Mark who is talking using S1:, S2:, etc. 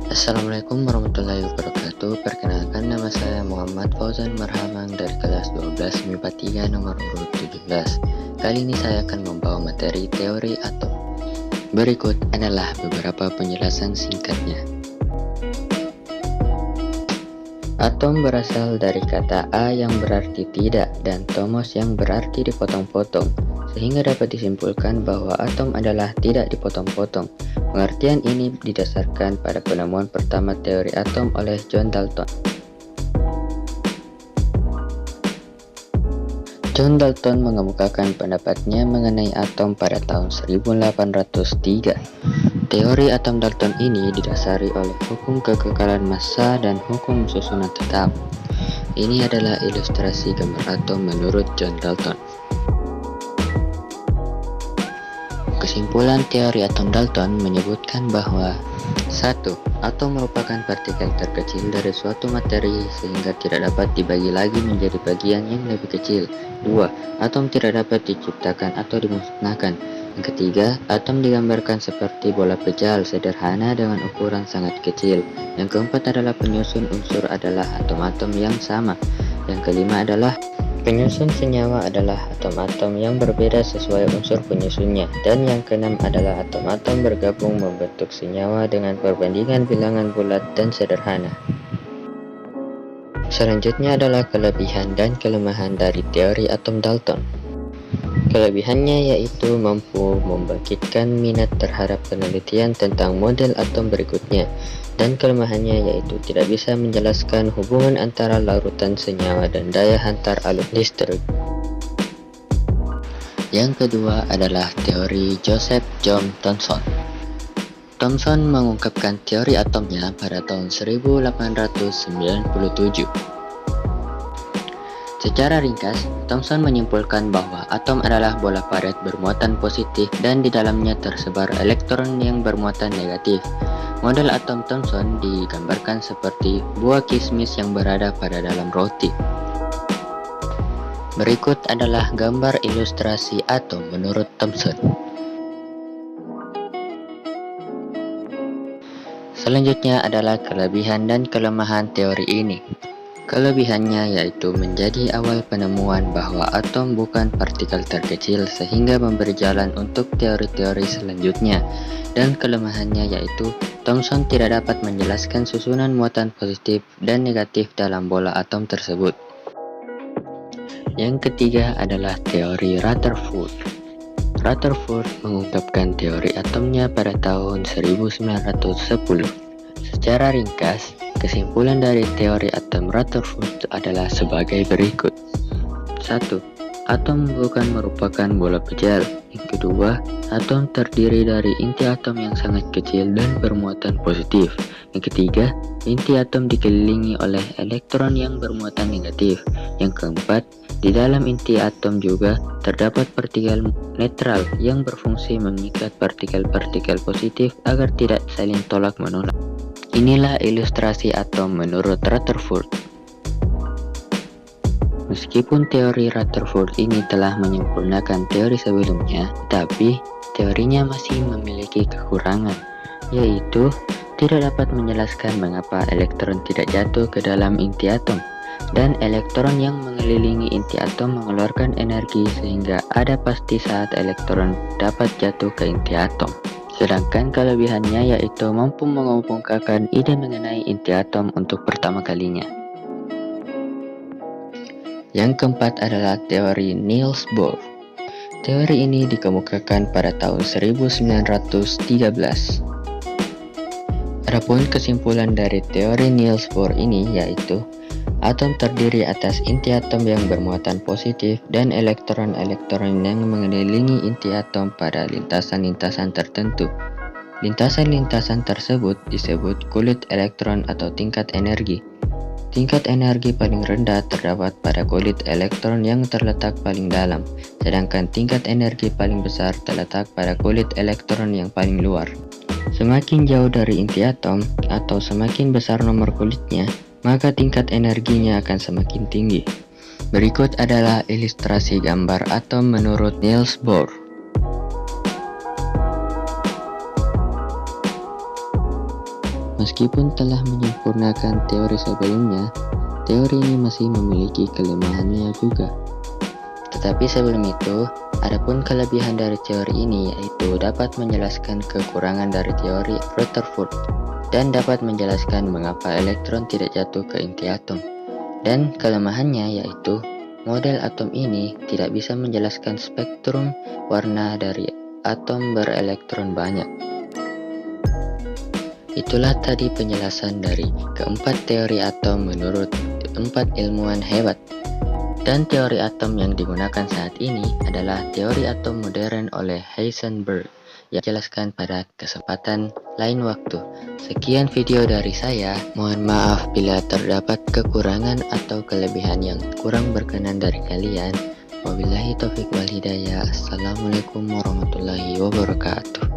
S1: Assalamualaikum warahmatullahi wabarakatuh. Perkenalkan, nama saya Muhammad Fauzan Marhamang dari kelas 12 MIPA 3 nomor urut 17. Kali ini saya akan membawa materi teori atom. Berikut adalah beberapa penjelasan singkatnya. Atom berasal dari kata A yang berarti tidak dan tomos yang berarti dipotong-potong, sehingga dapat disimpulkan bahwa atom adalah tidak dipotong-potong. Pengertian ini didasarkan pada penemuan pertama teori atom oleh John Dalton. John Dalton mengemukakan pendapatnya mengenai atom pada tahun 1803. Teori atom Dalton ini didasari oleh hukum kekekalan massa dan hukum susunan tetap. Ini adalah ilustrasi gambar atom menurut John Dalton. Kesimpulan teori atom Dalton menyebutkan bahwa 1. Atom merupakan partikel terkecil dari suatu materi sehingga tidak dapat dibagi lagi menjadi bagian yang lebih kecil. 2. Atom tidak dapat diciptakan atau dimusnahkan. Yang ketiga, atom digambarkan seperti bola pejal sederhana dengan ukuran sangat kecil. Yang keempat adalah penyusun unsur adalah atom-atom yang sama. Yang kelima adalah penyusun senyawa adalah atom-atom yang berbeda sesuai unsur penyusunnya. Dan yang keenam adalah atom-atom bergabung membentuk senyawa dengan perbandingan bilangan bulat dan sederhana. Selanjutnya adalah kelebihan dan kelemahan dari teori atom Dalton. Kelebihannya yaitu mampu membangkitkan minat terhadap penelitian tentang model atom berikutnya, dan kelemahannya yaitu tidak bisa menjelaskan hubungan antara larutan senyawa dan daya hantar arus listrik. Yang kedua adalah teori Joseph John Thomson. Thomson mengungkapkan teori atomnya pada tahun 1897. Secara ringkas, Thomson menyimpulkan bahwa atom adalah bola padat bermuatan positif dan di dalamnya tersebar elektron yang bermuatan negatif. Model atom Thomson digambarkan seperti buah kismis yang berada pada dalam roti. Berikut adalah gambar ilustrasi atom menurut Thomson. Selanjutnya adalah kelebihan dan kelemahan teori ini. Kelebihannya yaitu menjadi awal penemuan bahwa atom bukan partikel terkecil sehingga memberi jalan untuk teori-teori selanjutnya. Dan kelemahannya yaitu Thomson tidak dapat menjelaskan susunan muatan positif dan negatif dalam bola atom tersebut. Yang ketiga adalah teori Rutherford. Rutherford mengungkapkan teori atomnya pada tahun 1910. Secara ringkas, kesimpulan dari teori atom Rutherford adalah sebagai berikut. 1. Atom bukan merupakan bola pejal. Yang kedua, atom terdiri dari inti atom yang sangat kecil dan bermuatan positif. Yang ketiga, inti atom dikelilingi oleh elektron yang bermuatan negatif. Yang keempat, di dalam inti atom juga terdapat partikel netral yang berfungsi mengikat partikel-partikel positif agar tidak saling tolak-menolak. Inilah ilustrasi atom menurut Rutherford. Meskipun teori Rutherford ini telah menyempurnakan teori sebelumnya, tapi teorinya masih memiliki kekurangan, yaitu tidak dapat menjelaskan mengapa elektron tidak jatuh ke dalam inti atom, dan elektron yang mengelilingi inti atom mengeluarkan energi sehingga ada pasti saat elektron dapat jatuh ke inti atom. Sedangkan kelebihannya yaitu mampu mengemukakan ide mengenai inti atom untuk pertama kalinya. Yang keempat adalah teori Niels Bohr. Teori ini dikemukakan pada tahun 1913. Adapun kesimpulan dari teori Niels Bohr ini yaitu atom terdiri atas inti atom yang bermuatan positif dan elektron-elektron yang mengelilingi inti atom pada lintasan-lintasan tertentu. Lintasan-lintasan tersebut disebut kulit elektron atau tingkat energi. Tingkat energi paling rendah terdapat pada kulit elektron yang terletak paling dalam, sedangkan tingkat energi paling besar terletak pada kulit elektron yang paling luar. Semakin jauh dari inti atom atau semakin besar nomor kulitnya, maka tingkat energinya akan semakin tinggi. Berikut adalah ilustrasi gambar atom menurut Niels Bohr. Meskipun telah menyempurnakan teori sebelumnya, teori ini masih memiliki kelemahannya juga. Tetapi sebelum itu, adapun kelebihan dari teori ini yaitu dapat menjelaskan kekurangan dari teori Rutherford dan dapat menjelaskan mengapa elektron tidak jatuh ke inti atom. Dan kelemahannya yaitu model atom ini tidak bisa menjelaskan spektrum warna dari atom berelektron banyak. Itulah tadi penjelasan dari keempat teori atom menurut 4 ilmuwan hebat. Dan teori atom yang digunakan saat ini adalah teori atom modern oleh Heisenberg yang dijelaskan pada kesempatan lain waktu. Sekian video dari saya, mohon maaf bila terdapat kekurangan atau kelebihan yang kurang berkenan dari kalian. Wabillahi taufiq wal hidayah. Assalamualaikum warahmatullahi wabarakatuh.